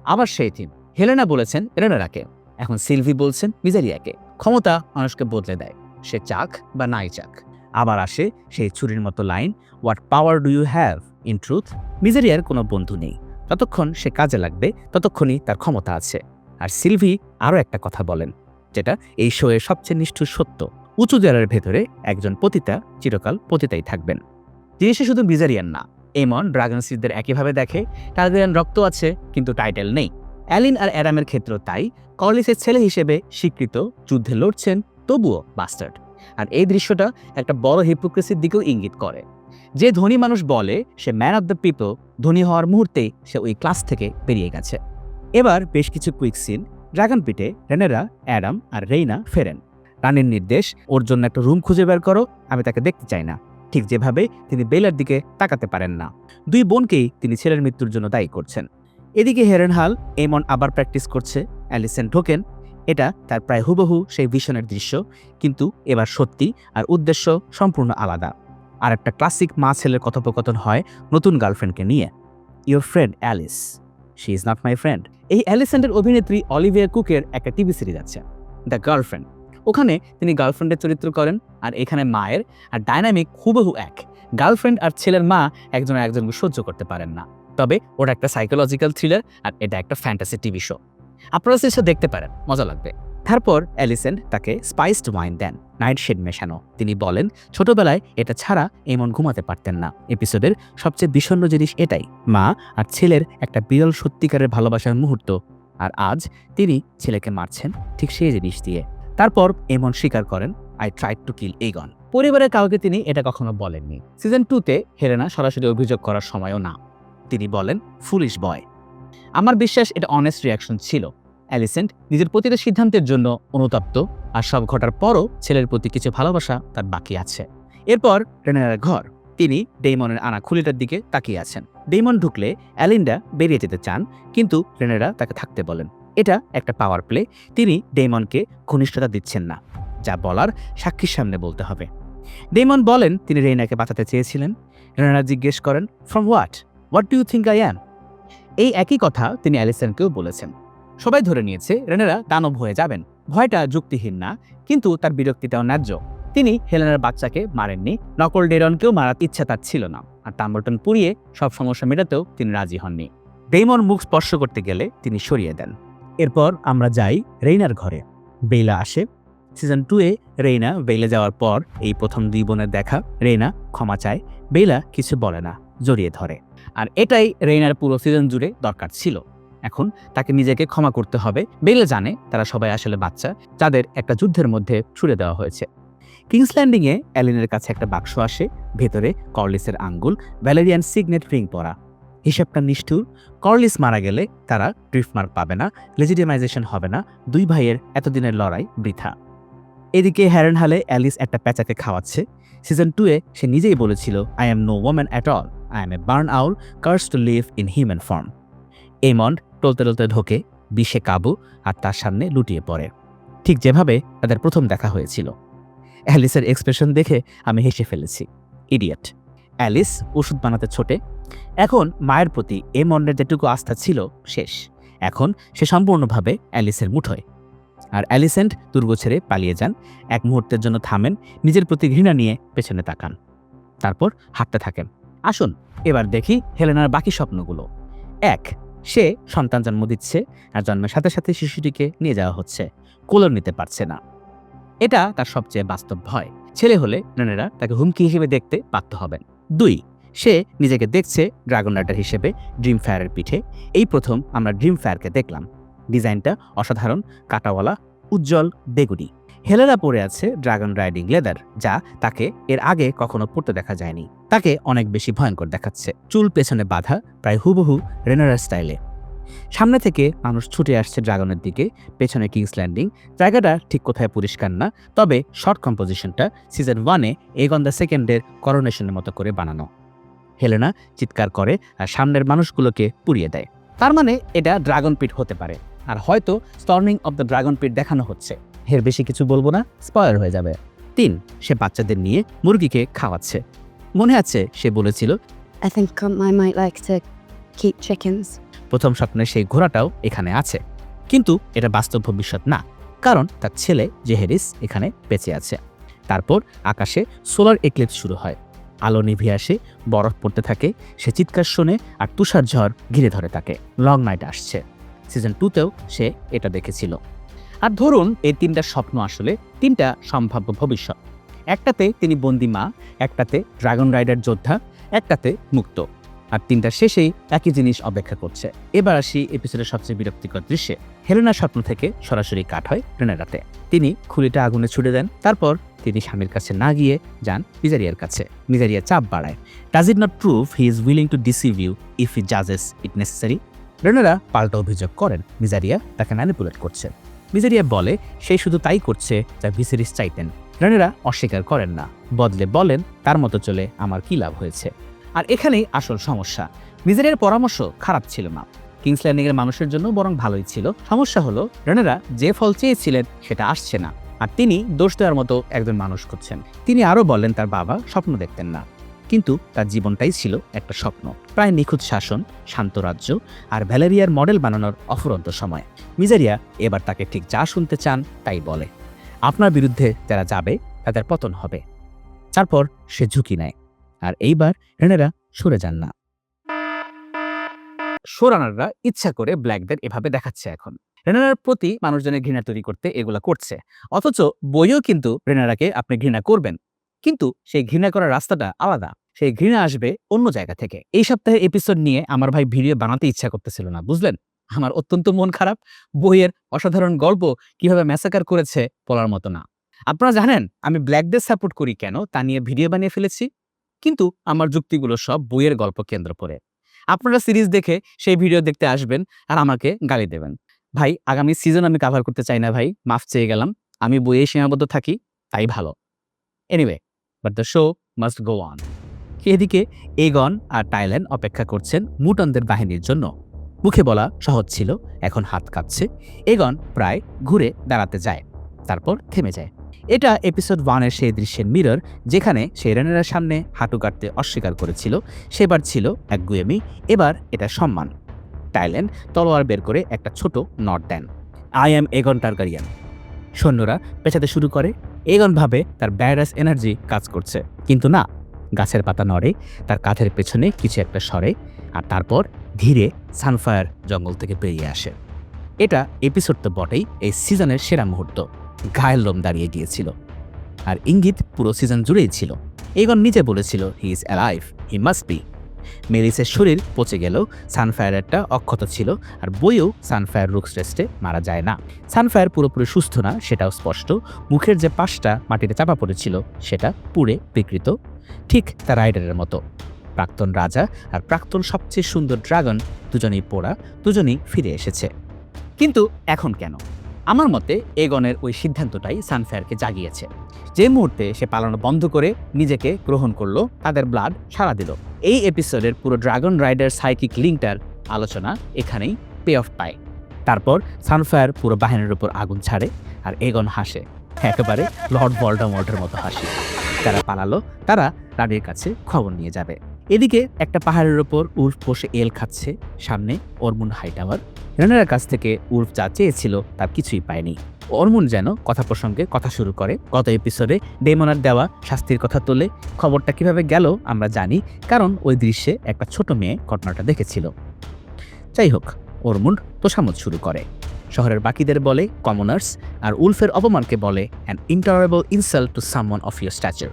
আবার সেই থিম, হেলেনা বলেছেন রেনেরাকে, এখন সিলভি বলছেন মিজারিয়াকে। ক্ষমতা মানুষকে বদলে দেয়, সে চাক বা নাই চাক। আবার আসে সেই ছুরির মতো line, what power do you have in truth. মিজারিয়ার কোনো বন্ধু নেই, যতক্ষণ সে কাজে লাগবে ততক্ষণই তার ক্ষমতা আছে। আর সিলভি আরও একটা কথা বলেন, যেটা এই শোয়ের সবচেয়ে নিষ্ঠুর সত্য, উঁচু দেয়ালের ভেতরে একজন পতিতা চিরকাল পতিতাই থাকবেন। জিনিসে শুধু মিজারিয়ান না, এমন ড্রাগন সিডদের একইভাবে দেখে। টার্গারিয়ান রক্ত আছে কিন্তু টাইটেল নেই। অ্যালিন আর অ্যাডামের ক্ষেত্র তাই, কর্লিসের ছেলে হিসেবে স্বীকৃত, যুদ্ধে লড়ছেন তবুও বাস্টার্ড। আর এই দৃশ্যটা একটা বড় হিপোক্রেসির দিকেও ইঙ্গিত করে। যে ধনী মানুষ বলে সে ম্যান অব দ্য পিপল, ধনী হওয়ার মুহূর্তেই সে ওই ক্লাস থেকে বেরিয়ে গেছে। এবার বেশ কিছু কুইক সিন। ড্রাগন পিটে রেনেরা, অ্যাডাম আর রেইনা ফেরেন। রানীর নির্দেশ, ওর জন্য একটা রুম খুঁজে বের করো, আমি তাকে দেখতে চাই না। ঠিক যেভাবে তিনি বেলার দিকে তাকাতে পারেন না। 2 বোনকেই তিনি ছেলের মৃত্যুর জন্য দায়ী করছেন। এদিকে হেরেনহাল এমন আবার প্র্যাকটিস করছে। অ্যালিসেন ঢোকেন, এটা তার প্রায় হুবহু সেই ভিশনের দৃশ্য, কিন্তু এবার সত্যি আর উদ্দেশ্য সম্পূর্ণ আলাদা। আর একটা ক্লাসিক মা ছেলের কথোপকথন হয় নতুন গার্লফ্রেন্ডকে নিয়ে। Your friend Alice, she is not my friend. এই অ্যালিসেন্ডের অভিনেত্রী অলিভিয়া কুকের একটা টিভি সিরিজ আছে, দ্য গার্লফ্রেন্ড। ওখানে তিনি গার্লফ্রেন্ডের চরিত্র করেন, আর এখানে মায়ের। আর ডায়নামিক হুবহু এক। গার্লফ্রেন্ড আর ছেলের মা একজন একজনকে সহ্য করতে পারেন না। তবে ওটা একটা সাইকোলজিক্যাল থ্রিলার, আর এটা একটা ফ্যান্টাসি টিভি শো। আপনারা সেটা দেখতে পারেন, মজা লাগবে। তারপর অ্যালিসেন্ড তাকে স্পাইসড ওয়াইন দেন, নাইট শেড মেশানো। তিনি বলেন ছোটবেলায় এটা ছাড়া এমন ঘুমাতে পারতেন না। এপিসোডের সবচেয়ে বিষণ্ণ জিনিস এটাই, মা আর ছেলের একটা বিরল সত্যিকারের ভালোবাসার মুহূর্ত, আর আজ তিনি ছেলেকে মারছেন ঠিক সেই জিনিস দিয়ে। তারপর এমন স্বীকার করেন, আই ট্রাইড টু কিল এগন। পরিবারের কাউকে তিনি এটা কখনো বলেননি। সিজন 2-তে হেলেনা সরাসরি অভিযোগ করার সময়ও না, তিনি বলেন ফুলিশ বয়। আমার বিশ্বাস এটা অনেস্ট রিয়াকশন ছিল। অ্যালিসেন্ড নিজের প্রতিটা সিদ্ধান্তের জন্য অনুতপ্ত, আর সব ঘটার পরও ছেলের প্রতি কিছু ভালোবাসা তার বাকি আছে। এরপর রেনেরার ঘর, তিনি ডেইমনের আনা খুলিটার দিকে তাকিয়ে আছেন। ডেইমন ঢুকলে অ্যালিন্ডা বেরিয়ে যেতে চান, কিন্তু রেনেরা তাকে থাকতে বলেন। এটা একটা পাওয়ার প্লে, তিনি ডেইমনকে ঘনিষ্ঠতা দিচ্ছেন না, যা বলার সাক্ষীর সামনে বলতে হবে। ডেইমন বলেন তিনি রেইনাকে বাঁচাতে চেয়েছিলেন। রেনেরা জিজ্ঞেস করেন, from what do you think I am? এই একই কথা তিনি অ্যালিসেনকেও বলেছেন। সবাই ধরে নিয়েছে রেনেরা দানব হয়ে যাবেন। ভয়টা যুক্তিহীন না, কিন্তু তার বিরক্তিটাও ন্যায্য। তিনি হেলেনার বাচ্চাকে মারেননি, নকল ডেরনকেও মারার ইচ্ছা তার ছিল না, আর টাম্বলটন পুড়িয়ে সব সমস্যা মেটাতেও তিনি রাজি হননি। ডেইমন মুখ স্পর্শ করতে গেলে তিনি সরিয়ে দেন। এরপর আমরা যাই রেইনার ঘরে। বেইলা আসে। সিজন 2-এ রেইনা বেইলে যাওয়ার পর এই প্রথম 2 বোনের দেখা। রেইনা ক্ষমা চায়, বেইলা কিছু বলে না, জড়িয়ে ধরে। আর এটাই রেইনার পুরো সিজন জুড়ে দরকার ছিল। এখন তাকে নিজেকে ক্ষমা করতে হবে। বেইলা জানে তারা সবাই আসলে বাচ্চা, যাদের একটা যুদ্ধের মধ্যে ছুড়ে দেওয়া হয়েছে। কিংস ল্যান্ডিংয়ে অ্যালিনের কাছে একটা বাক্স আসে, ভেতরে কর্লিসের আঙ্গুল, ভ্যালেরিয়ান সিগনেট রিং পরা। হিসাবটা নিষ্ঠুর। কর্লিস মারা গেলে তারা ড্রিফটমার্ক পাবে না, লেজিটিমাইজেশন হবে না, দুই ভাইয়ের এতদিনের লড়াই বৃথা। এদিকে হ্যারেনহালে অ্যালিস একটা প্যাঁচাকে খাওয়াচ্ছে। সিজন 2-এ সে নিজেই বলেছিল, I am no woman at all, I am a barn owl curse to live in human form. Aemond টলতে টলতে ঢোকে, বিষে কাবু আর তার সামনে লুটিয়ে পড়ে, ঠিক যেভাবে তাদের প্রথম দেখা হয়েছিল। অ্যালিসের এক্সপ্রেশন দেখে আমি হেসে ফেলেছি। ইডিয়েট। অ্যালিস ওষুধ বানাতে ছোটে। এখন মায়ের প্রতি এমন্ডের যেটুকু আস্থা ছিল শেষ। এখন সে সম্পূর্ণভাবে অ্যালিসের মুঠোয়। আর অ্যালিসেন্ট দুর্গ ছেড়ে পালিয়ে যান, এক মুহূর্তের জন্য থামেন, নিজের প্রতি ঘৃণা নিয়ে পেছনে তাকান, তারপর হাঁটতে থাকেন। আসুন এবার দেখি হেলেনার বাকি স্বপ্নগুলো। 1, সে সন্তান জন্ম দিচ্ছে আর জন্মের সাথে সাথে শিশুটিকে নিয়ে যাওয়া হচ্ছে, কোলন নিতে পারছে না। এটা তার সবচেয়ে বাস্তব ভয়। ছেলে হলে রেনেরা তাকে হুমকি হিসেবে দেখতে বাধ্য হবেন। 2, সে নিজেকে দেখছে ড্রাগন রাইডার হিসেবে ড্রিম ফায়ারের পিঠে। এই প্রথম আমরা ড্রিম ফায়ারকে দেখলাম। ডিজাইনটা অসাধারণ, কাটাওয়ালা, উজ্জ্বল, বেগুনি। হেলেনা পরে আছে ড্রাগন রাইডিং লেদার, যা তাকে এর আগে কখনো পরতে দেখা যায়নি। তাকে অনেক বেশি ভয়ঙ্কর দেখাচ্ছে, চুল পেছনে বাঁধা, প্রায় হুবহু রেনারার স্টাইলে। সামনে থেকে মানুষ ছুটে আসছে ড্রাগনের দিকে, পেছনে কিংস ল্যান্ডিং। জায়গাটা ঠিক কোথায় পরিষ্কার না, তবে শর্ট কম্পোজিশনটা সিজন 1-এ এগন দ্য সেকেন্ডের করোনেশনের মতো করে বানানো। হেলেনা চিৎকার করে আর সামনের মানুষগুলোকে পুড়িয়ে দেয়। তার মানে এটা ড্রাগন পিট হতে পারে, আর হয়তো স্টর্মিং অব দ্য ড্রাগন পিট দেখানো হচ্ছে। এর বেশি কিছু বলবো না, স্পয়লার হয়ে যাবে। 3, সে বাচ্চাদের নিয়ে মুরগিকে খাওয়াচ্ছে। মনে আছে সে বলেছিল, I think I might like to keep chickens. প্রথম স্বপ্নের সেই ঘোড়াটাও এখানে আছে, কিন্তু এটা বাস্তব ভবিষ্যৎ না, কারণ তার ছেলে জেহেরিস এখানে বেঁচে আছে। তারপর আকাশে সোলার এক্লিপস শুরু হয়, আলো নিভে আসে, বরফ পড়তে থাকে, সে চিৎকার শোনে আর তুষার ঝড় ঘিরে ধরে তাকে। লং নাইট আসছে। সিজন 2-তেও সে এটা দেখেছিল। আর ধরুন এই 3টা স্বপ্ন আসলে 3টা সম্ভাব্য ভবিষ্যৎ। একটাতে তিনি বন্দি মা, একটাতে ড্রাগন রাইডার যোদ্ধা, একটাতে মুক্ত, আর 3টার শেষেই একই জিনিস অপেক্ষা করছে। এবার আসি এপিসোডের সবচেয়ে বিরক্তিকর দৃশ্যে। হেলেনার স্বপ্ন থেকে সরাসরি কাট হয় রেনেরাতে। তিনি খুলিটা আগুনে ছুড়ে দেন, তারপর তিনি স্বামীর কাছে না গিয়ে যান মিজারিয়ার কাছে। মিজারিয়া চাপ বাড়ায়, does it not prove he is willing to deceive you if he জাজেস ইট নেসেসারি। রেনেরা পাল্টা অভিযোগ করেন মিজারিয়া তাকে ম্যানিপুলেট করছে। মিজারিয়া বলে সে শুধু তাই করছে যা ভিসেরিস চাইতেন। রেনেরা অস্বীকার করেন না, বদলে বলেন তার মতো চলে আমার কি লাভ হয়েছে। আর এখানেই আসল সমস্যা। মিজারিয়ার পরামর্শ খারাপ ছিল না, কিংস ল্যান্ডিংয়ের মানুষের জন্য বরং ভালোই ছিল। সমস্যা হলো রেনেরা যে ফল চেয়েছিলেন সেটা আসছে না, আর তিনি দোষ দেওয়ার মতো একজন মানুষ করছেন। তিনি আরও বলেন তার বাবা স্বপ্ন দেখতেন না, কিন্তু তার জীবনটাই ছিল একটা স্বপ্ন। প্রায় নিখুঁত শাসন, শান্ত রাজ্য, আর ভ্যালেরিয়ার মডেল বানানোর অফুরন্ত সময়। মিজারিয়া এবার তাকে ঠিক যা শুনতে চান তাই বলে, আপনার বিরুদ্ধে যারা যাবে তাদের পতন হবে। তারপর সে ঝুঁকি নেয়, আর এইবার রেনেরা সরে যান না। শোরানাররা ইচ্ছা করে ব্ল্যাকদের এভাবে দেখাচ্ছে এখন। রেনেরার প্রতি মানুষজনের ঘৃণা তৈরি করতে এগুলা করছে, অথচ বইও কিন্তু রেনেরাকে আপনি ঘৃণা করবেন, কিন্তু সেই ঘৃণা করার রাস্তাটা আলাদা। সেই ঘৃণা আসবে অন্য জায়গা থেকে। এই সপ্তাহের এপিসোড নিয়ে আমার ভাই ভিডিও বানাতে ইচ্ছা করতেছিল না, বুঝলেন? আমার অত্যন্ত মন খারাপ। বইয়ের অসাধারণ গল্প কিভাবে ম্যাসাকার করেছে বলার মতো না। আপনারা জানেন আমি ব্ল্যাকদের সাপোর্ট করি কেন তা নিয়ে ভিডিও বানিয়ে ফেলেছি, কিন্তু আমার যুক্তিগুলো সব বইয়ের গল্প কেন্দ্র করে। আপনারা সিরিজ দেখে সেই ভিডিও দেখতে আসবেন আর আমাকে গালি দেবেন। ভাই, আগামী সিজন আমি কভার করতে চাই না ভাই, মাফ চেয়ে গেলাম। আমি বইয়ে সীমাবদ্ধ থাকি, তাই ভালো। Anyway, but the show must go on. এদিকে এগন আর টাইলেন অপেক্ষা করছেন মুটনদের বাহিনীর জন্য। মুখে বলা সহজ ছিল, এখন হাত কাঁপছে। এগন প্রায় ঘুরে দাঁড়াতে যায়, তারপর থেমে যায়। এটা এপিসোড 1-এর সেই দৃশ্যের মিরর যেখানে সে রেনেরার সামনে হাঁটু কাটতে অস্বীকার করেছিল। সেবার ছিল একগুঁয়েমি, এবার এটা সম্মান। টাইলেন তলোয়ার বের করে একটা ছোট নট দেন, আই অ্যাম এগন টারগারিয়ান। সৈন্যরা পেছাতে শুরু করে। এগন ভাবে তার ব্যারাস এনার্জি কাজ করছে, কিন্তু না, গাছের পাতা নড়ে, তার কাঁধের পেছনে কিছু একটা সরে, আর তারপর ধীরে সানফায়ার জঙ্গল থেকে বেরিয়ে আসে। এটা এপিসোড তো বটেই, এই সিজনের সেরা মুহূর্ত। গায়ের লোম দাঁড়িয়ে গিয়েছিল, আর ইঙ্গিত পুরো সিজন জুড়েই ছিল। এগন নিজে বলেছিল he is alive, he must be. মেরিসের শরীর পচে গেলেও সানফায়ারেরটা অক্ষত ছিল, আর বইয়েও সানফায়ার রুক্স রেস্টে মারা যায় না। সানফায়ার পুরোপুরি সুস্থ না, সেটাও স্পষ্ট। মুখের যে পাশটা মাটিতে চাপা পড়েছিল সেটা পুড়ে বিকৃত, ঠিক তার রাইডারের মতো। প্রাক্তন রাজা আর প্রাক্তন সবচেয়ে সুন্দর ড্রাগন দুজনেই পোড়া, দুজনেই ফিরে এসেছে। কিন্তু এখন কেন? আমার মতে এগনের ওই সিদ্ধান্তটাই সানফেয়ারকে জাগিয়েছে। যে মুহূর্তে সে পালানো বন্ধ করে নিজেকে গ্রহণ করলো, তাদের ব্লাড সাড়া দিল। এই এপিসোডের পুরো ড্রাগন রাইডার সাইকিক লিঙ্কটার আলোচনা এখানেই পে অফ পায়। তারপর সানফায়ার পুরো বাহিনীর উপর আগুন ছাড়ে আর এগন হাসে, একেবারে লর্ড ভলডেমর্টের মতো হাসি। যারা পালালো তারা রানীর কাছে খবর নিয়ে যাবে। এদিকে একটা পাহাড়ের উপর উল্ফ বসে এল খাচ্ছে, সামনে অরমুন্ড হাইটাওয়ার। রানার কাছ থেকে উল্ফ যা চেয়েছিল তার কিছুই পায়নি। অরমুন্ড যেন কথা প্রসঙ্গে কথা শুরু করে। গত এপিসোডে ডেমনের দেওয়া শাস্তির কথা তোলে। খবরটা কিভাবে গেল আমরা জানি, কারণ ওই দৃশ্যে একটা ছোট মেয়ে ঘটনাটা দেখেছিল। যাই হোক, অরমুন্ড তোষামত শুরু করে। শহরের বাকিদের বলে কমনার্স, আর উলফের অপমানকে বলে an intolerable insult to someone of your stature.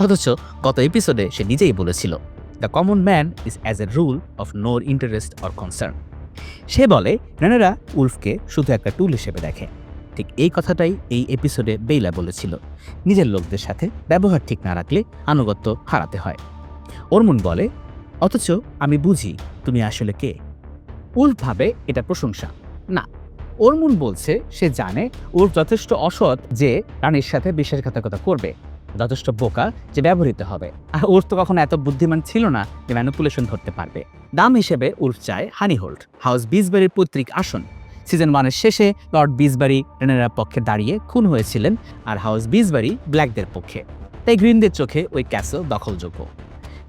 অথচ গত এপিসোডে সে নিজেই বলেছিল the common man is as a rule of no interest or concern. সে বলে রেনেরা উলফকে শুধু একটা টুল হিসেবে দেখে। ঠিক এই কথাটাই এই এপিসোডে বেইলা বলেছিল, নিজের লোকদের সাথে ব্যবহার ঠিক না রাখলে আনুগত্য হারাতে হয়। অরমুন্ড বলে, অথচ আমি বুঝি তুমি আসলে কে। উলফ ভাবে এটা প্রশংসা না। অরমুন্ড বলছে সে জানে উলফ যথেষ্ট অসৎ যে রানীর সাথে বিশ্বাসঘাতকতা করবে, যথেষ্ট বোকা যে ব্যবহৃত হবে। আর উলফ তো কখনো এত বুদ্ধিমান ছিল না যে ম্যানিপুলেশন ধরতে পারবে। দাম হিসেবে উলফ চায় হানিহোল্ড, হাউস বিসবারির পৈতৃক আসন। সিজন 1-এর শেষে লর্ড বিসবারি রেনেরার পক্ষে দাঁড়িয়ে খুন হয়েছিলেন, আর হাউস বিসবারি ব্ল্যাকদের পক্ষে। তাই গ্রিনদের চোখে ওই ক্যাসেল দখলযোগ্য।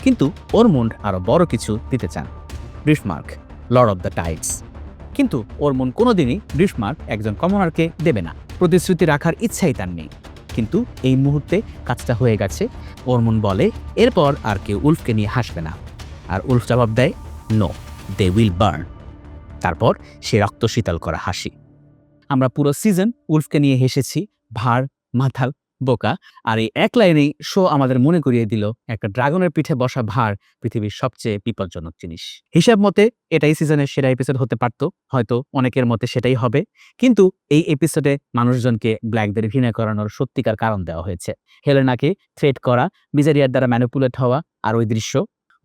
কিন্তু অরমুন্ড আরও বড় কিছু দিতে চান, ব্রিফমার্ক, লর্ড অব দ্য টাইডস। কিন্তু অরমুন্ড কোনোদিনই ব্রিফমার্ক একজন কমনারকে দেবে না। প্রতিশ্রুতি রাখার ইচ্ছাই তার নেই। কিন্তু এই মুহূর্তে কাজটা হয়ে গেছে। অরমুন্ড বলে এরপর আর কেউ উলফকে নিয়ে হাসবে না। আর উলফ জবাব দেয়, নো, দে উইল বার্ন। তারপর সে রক্ত শীতল করা হাসি। আমরা পুরো সিজন উলফকে নিয়ে হেসেছি, ভার, মাথাল, বোকা। আর এই এক লাইনেই শো আমাদের মনে করিয়ে দিল একটা ড্রাগনের পিঠে বসা ভার পৃথিবীর সবচেয়ে বিপজ্জনক জিনিস। হিসাব মতে এটাই সিজনের সেরা এপিসোড হতে পারত, হয়তো অনেকের মতে সেটাই হবে। কিন্তু এই এপিসোডে মানুষজনকে ব্ল্যাকদের ঘৃণা করানোর সত্যিকার কারণ দেওয়া হয়েছে। হেলেনাকে থ্রেট করা, মিজারিয়ার দ্বারা ম্যানিপুলেট হওয়া, আর ওই দৃশ্য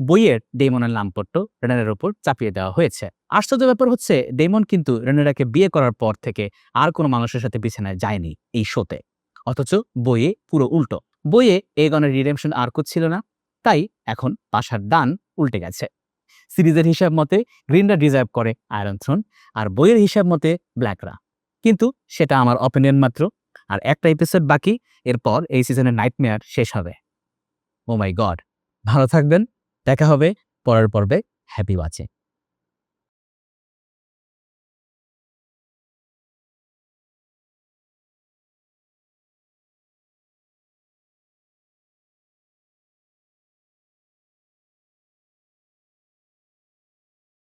বইয়ের ডেমনের নামপট্ট রেনেরার উপর চাপিয়ে দেওয়া হয়েছে। আশ্চর্য ব্যাপার হচ্ছে ডেমন কিন্তু রেনেরাকে বিয়ে করার পর থেকে আর কোনো মানুষের সাথে বিছানায় যায়নি এই শোতে। অথচ বইয়ে পুরো উল্টো। বইয়ে এগনের রিডেমশন আর্কও ছিল না, তাই এখন পাশার দান উল্টে গেছে। সিরিজের হিসাব মতে গ্রিনরা ডিজার্ভ করে আয়রন থ্রোন, আর বইয়ের হিসাব মতে ব্ল্যাকরা। কিন্তু সেটা আমার অপিনিয়ন মাত্র। আর একটা এপিসোড বাকি, এরপর এই সিজনের নাইটমেয়ার শেষ হবে। ও মাই গড। ভালো থাকবেন, দেখা হবে পরের পর্বে। Happy watching.